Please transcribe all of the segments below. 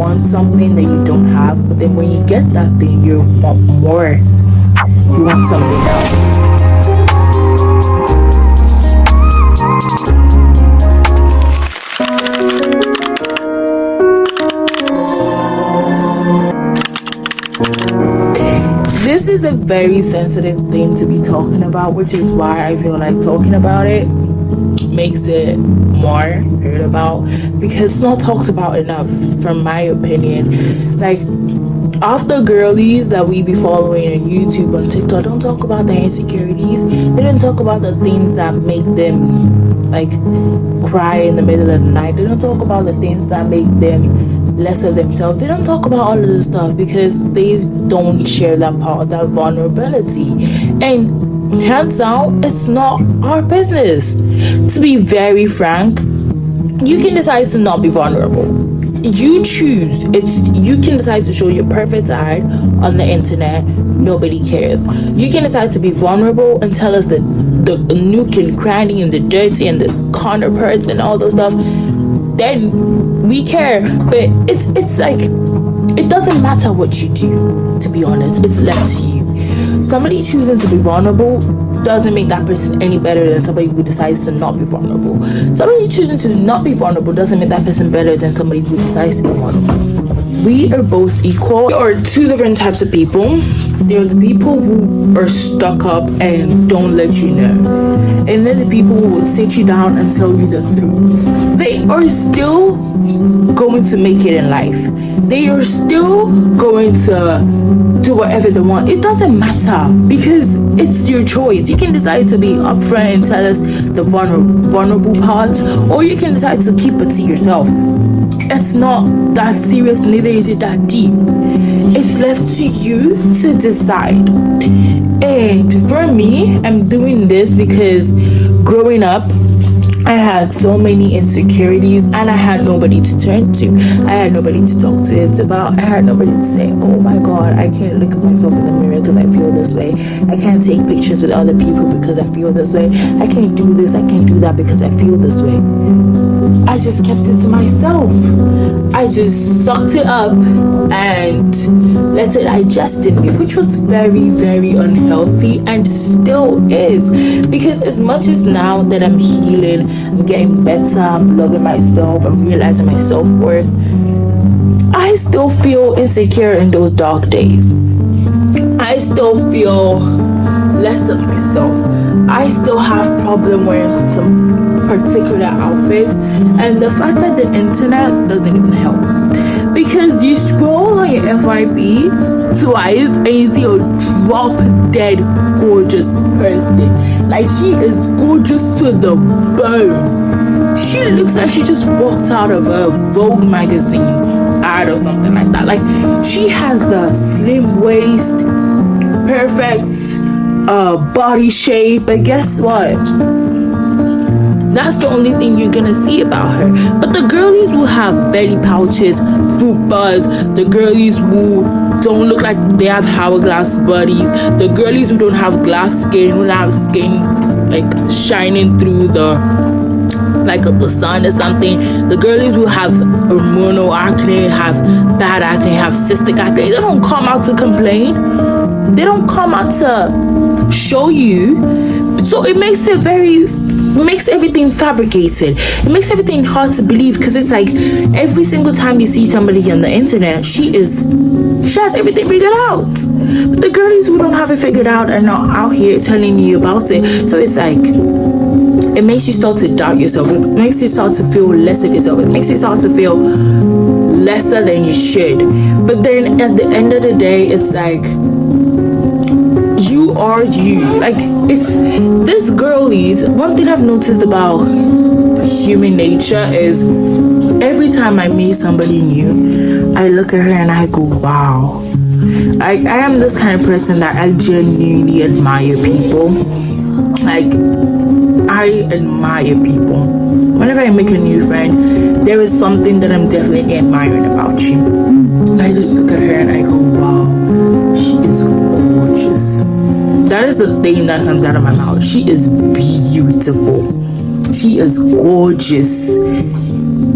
want something that you don't have, but then when you get that thing, you want more. You want something else. This is a very sensitive thing to be talking about, which is why I feel like talking about it makes it more heard about, because it's not talked about enough, from my opinion. Like, of the girlies that we be following on YouTube, on TikTok, don't talk about their insecurities. They don't talk about the things that make them like cry in the middle of the night. They don't talk about the things that make them less of themselves. They don't talk about all of this stuff because they don't share that part, that vulnerability. And hands down, it's not our business. To be very frank, you can decide to not be vulnerable. You choose. You can decide to show your perfect side on the internet. Nobody cares. You can decide to be vulnerable and tell us the nook and cranny and the dirty and the corner parts and all those stuff. Then we care. But it's like, it doesn't matter what you do, to be honest. It's left to you. Somebody choosing to be vulnerable doesn't make that person any better than somebody who decides to not be vulnerable. Somebody choosing to not be vulnerable doesn't make that person better than somebody who decides to be vulnerable. We are both equal. We are two different types of people. There are the people who are stuck up and don't let you know, and then the people who will sit you down and tell you the truth. They are still going to make it in life. They are still going to do whatever they want. It doesn't matter, because it's your choice. You can decide to be upfront and tell us the vulnerable parts, or you can decide to keep it to yourself. It's not that serious, neither is it that deep. It's left to you to decide. And for me, I'm doing this because growing up, I had so many insecurities and I had nobody to turn to. I had nobody to talk to it about. I had nobody to say, oh my God, I can't look at myself in the mirror because I feel this way. I can't take pictures with other people because I feel this way. I can't do this, I can't do that because I feel this way. I just kept it to myself. I just sucked it up and let it digest in me, which was very, very unhealthy and still is. Because as much as now that I'm healing, I'm getting better, I'm loving myself, I'm realizing my self-worth, I still feel insecure in those dark days. I still feel less than myself. I still have problem wearing some particular outfits, and the fact that the internet doesn't even help, because you scroll on your FYP twice and you see a drop dead gorgeous person. Like, she is gorgeous to the bone. She looks like she just walked out of a Vogue magazine ad or something like that. Like, she has the slim waist, perfect body shape, but guess what? That's the only thing you're gonna see about her. But the girlies will have belly pouches, fruit bars, the girlies who don't look like they have hourglass bodies, the girlies who don't have glass skin, who don't have skin like shining through the sun or something, the girlies who have hormonal acne, have bad acne, have cystic acne. They don't come out to complain. They don't come out to show you. So it makes everything fabricated. It makes everything hard to believe, because it's like every single time you see somebody on the internet, she has everything figured out. But the girlies who don't have it figured out are not out here telling you about it. So it's like, it makes you start to doubt yourself. It makes you start to feel less of yourself. It makes you start to feel lesser than you should. But then at the end of the day, it's like, you are you. Like, it's this girlies. One thing I've noticed about human nature is every time I meet somebody new, I look at her and I go, wow. I am this kind of person that I genuinely admire people. Like, I admire people. Whenever I make a new friend, there is something that I'm definitely admiring about you. I just look at her and I go, wow, she is gorgeous. That is the thing that comes out of my mouth. She is beautiful. She is gorgeous.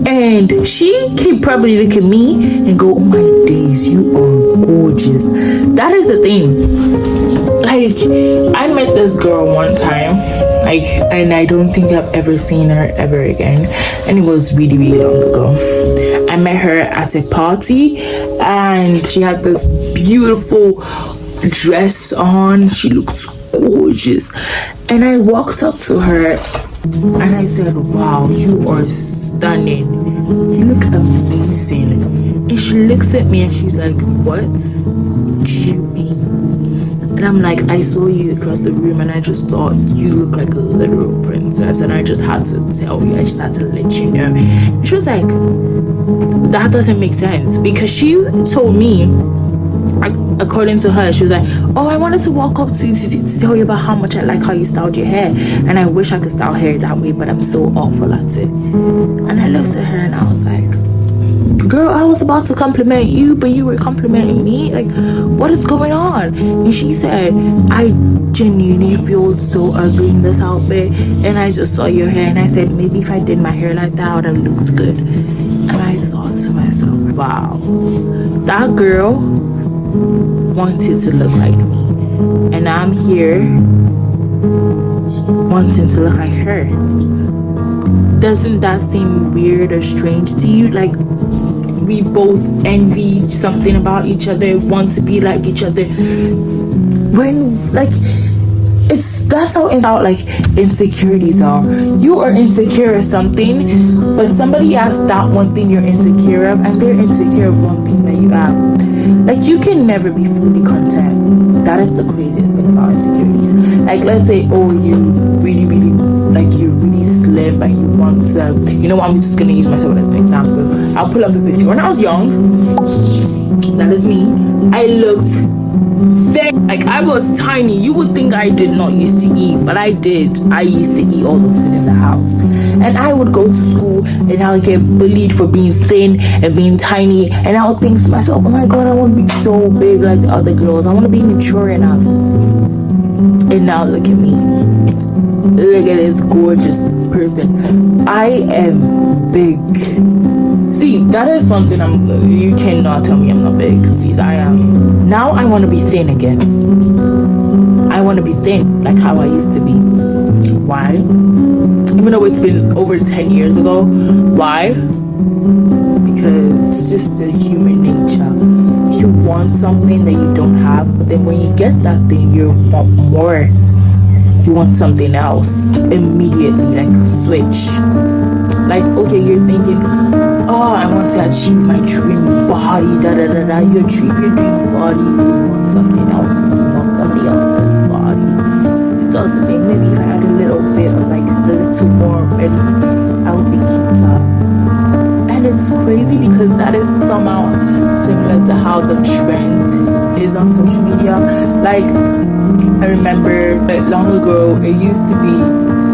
And she can probably look at me and go, oh my days, you are gorgeous. That is the thing. Like, I met this girl one time, like, and I don't think I've ever seen her ever again. And it was really, really long ago. I met her at a party, and she had this beautiful dress on. She looked gorgeous. And I walked up to her and I said, wow, you are stunning. You look amazing. And she looks at me and she's like, what do you mean? And I'm like, I saw you across the room and I just thought you look like a literal princess. And I just had to tell you, I just had to let you know. And she was like, that doesn't make sense. Because she told me, according to her, she was like, oh, I wanted to walk up to tell you about how much I like how you styled your hair, and I wish I could style hair that way, but I'm so awful at it. And I looked at her and I was like, girl, I was about to compliment you, but you were complimenting me. Like, what is going on? And she said, I genuinely feel so ugly in this outfit, and I just saw your hair and I said, maybe if I did my hair like that, I would have looked good. And I thought to myself, wow, that girl wanted to look like me, and I'm here wanting to look like her. Doesn't that seem weird or strange to you? Like, we both envy something about each other, want to be like each other, when, like, that's how like insecurities are. You are insecure of something, but somebody has that one thing you're insecure of, and they're insecure of one thing that you have. Like, you can never be fully content. That is the craziest thing about insecurities. Like, let's say, oh, you really, really, like, you're really slim, but you want to, you know what, I'm just gonna use myself as an example. I'll pull up a picture. When I was young, that is me, I looked thin. Like, I was tiny. You would think I did not used to eat, but I did. I used to eat all the food in the house, and I would go to school and I would get bullied for being thin and being tiny, and I would think to myself, oh my god, I want to be so big like the other girls. I want to be mature enough. And now look at me. Look at this gorgeous person. I am big. See, that is something you cannot tell me I'm not big. Please, I am. Now I want to be thin again. I want to be thin like how I used to be. Why? Even though it's been over 10 years ago. Why? Because it's just the human nature. You want something that you don't have, but then when you get that thing, you want more. You want something else immediately, like switch. Like, okay, you're thinking, oh, I want to achieve my dream body, You achieve your dream body, you want something else, you want somebody else's body. You thought to think, maybe if I had a little bit of, like, a little more ready, I would be cuter. And it's crazy because that is somehow similar to how the trend is on social media. Like, I remember long ago, it used to be,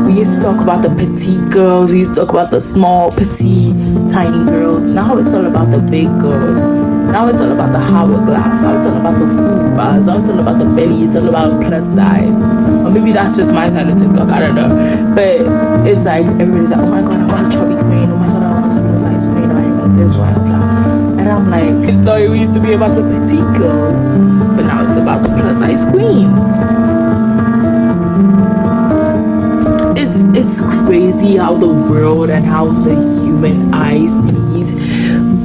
we used to talk about the petite girls, we used to talk about the small, petite, tiny girls. Now it's all about the big girls. Now it's all about the hourglass. Now it's all about the food bars. Now it's all about the belly. It's all about plus size. Or maybe that's just my side of TikTok, I don't know. But it's like, everybody's like, oh my god, I want a chubby queen. Oh my god, I want a plus size queen. I want this, blah, blah. And I'm like, it's always used to be about the petite girls, but now it's about the plus size queens. It's crazy how the world and how the human eye sees.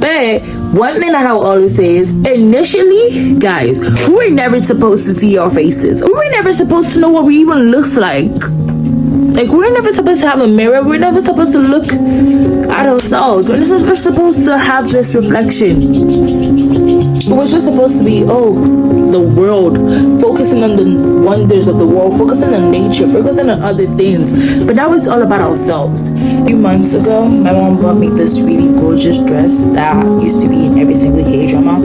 But one thing that I'll always say is, initially, guys, we were never supposed to see our faces. We were never supposed to know what we even looks like. Like, we're never supposed to have a mirror. We're never supposed to look at ourselves. We're never supposed to have this reflection. It was just supposed to be, the world, focusing on the wonders of the world, focusing on nature, focusing on other things. But now it's all about ourselves. A few months ago, my mom brought me this really gorgeous dress that used to be in every single K-drama.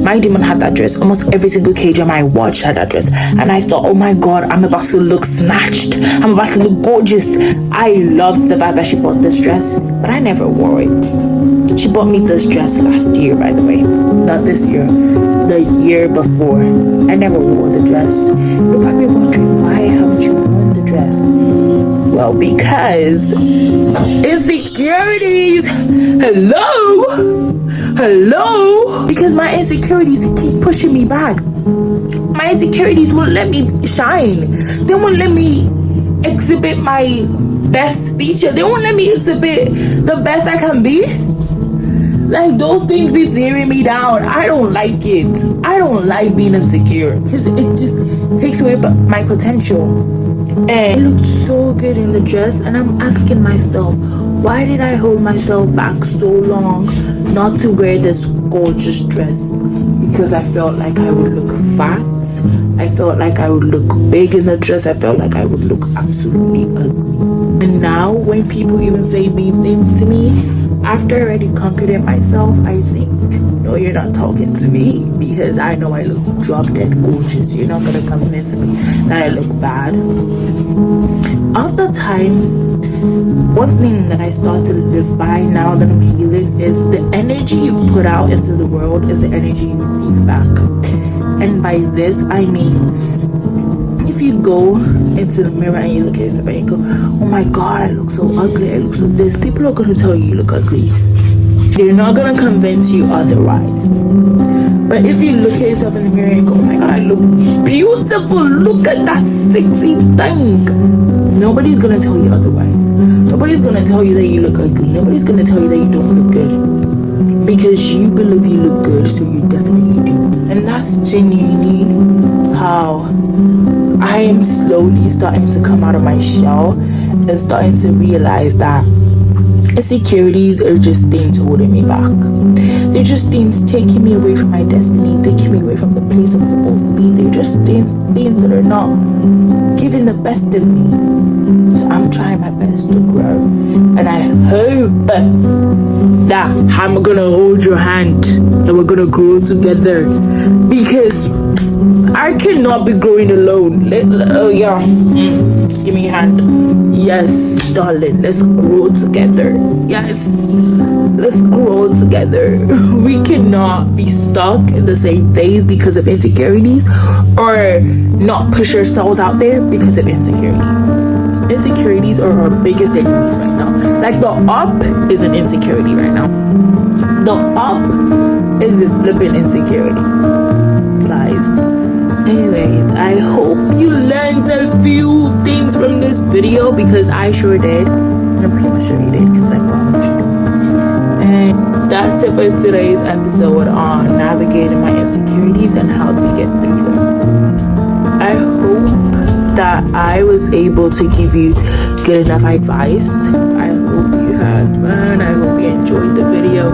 My demon had that dress. Almost every single K-drama I watched had that dress. And I thought, oh my god, I'm about to look snatched. I'm about to look gorgeous. I loved the fact that she bought this dress, but I never wore it. She bought me this dress last year, by the way. Not this year. The year before. I never wore the dress. You're probably wondering, why haven't you worn the dress? Well, because insecurities. Hello, because my insecurities keep pushing me back. My insecurities won't let me shine. They won't let me exhibit my best feature. They won't let me exhibit the best I can be. Like, those things be tearing me down. I don't like it. I don't like being insecure because it just takes away my potential. And it looked so good in the dress, and I'm asking myself, why did I hold myself back so long not to wear this gorgeous dress? Because I felt like I would look fat. I felt like I would look big in the dress. I felt like I would look absolutely ugly. And now when people even say mean things to me, after I already conquered it myself, I think, no, you're not talking to me, because I know I look drop dead gorgeous. You're not gonna convince me that I look bad. After time, one thing that I start to live by now that I'm healing is the energy you put out into the world is the energy you receive back. And by this I mean, if you go into the mirror and you look at yourself and you go, oh my god, I look so ugly, I look so this, people are gonna tell you look ugly. They're not gonna convince you otherwise. But if you look at yourself in the mirror and go, oh my god, I look beautiful, look at that sexy thing, nobody's gonna tell you otherwise. Nobody's gonna tell you that you look ugly. Nobody's gonna tell you that you don't look good, because you believe you look good, so you definitely do. And that's genuinely how I am slowly starting to come out of my shell and starting to realize that insecurities are just things holding me back. They're just things taking me away from my destiny, taking me away from the place I'm supposed to be. They're just things that are not giving the best of me. So I'm trying my best to grow, and I hope that I'm gonna hold your hand and we're gonna grow together, because I cannot be growing alone. Oh yeah, give me a hand. Yes, darling, let's grow together. Yes, let's grow together. We cannot be stuck in the same phase because of insecurities, or not push ourselves out there because of insecurities. Insecurities are our biggest enemies right now. Like, the up is an insecurity right now. The up is a flipping insecurity, guys. Anyways, I hope you learned a few things from this video, because I sure did. And I'm pretty much sure you did, because like, why would you? And that's it for today's episode on navigating my insecurities and how to get through them. I hope that I was able to give you good enough advice. I hope you had fun. I hope you enjoyed the video.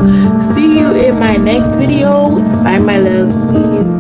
See you in my next video. Bye, my love. See you.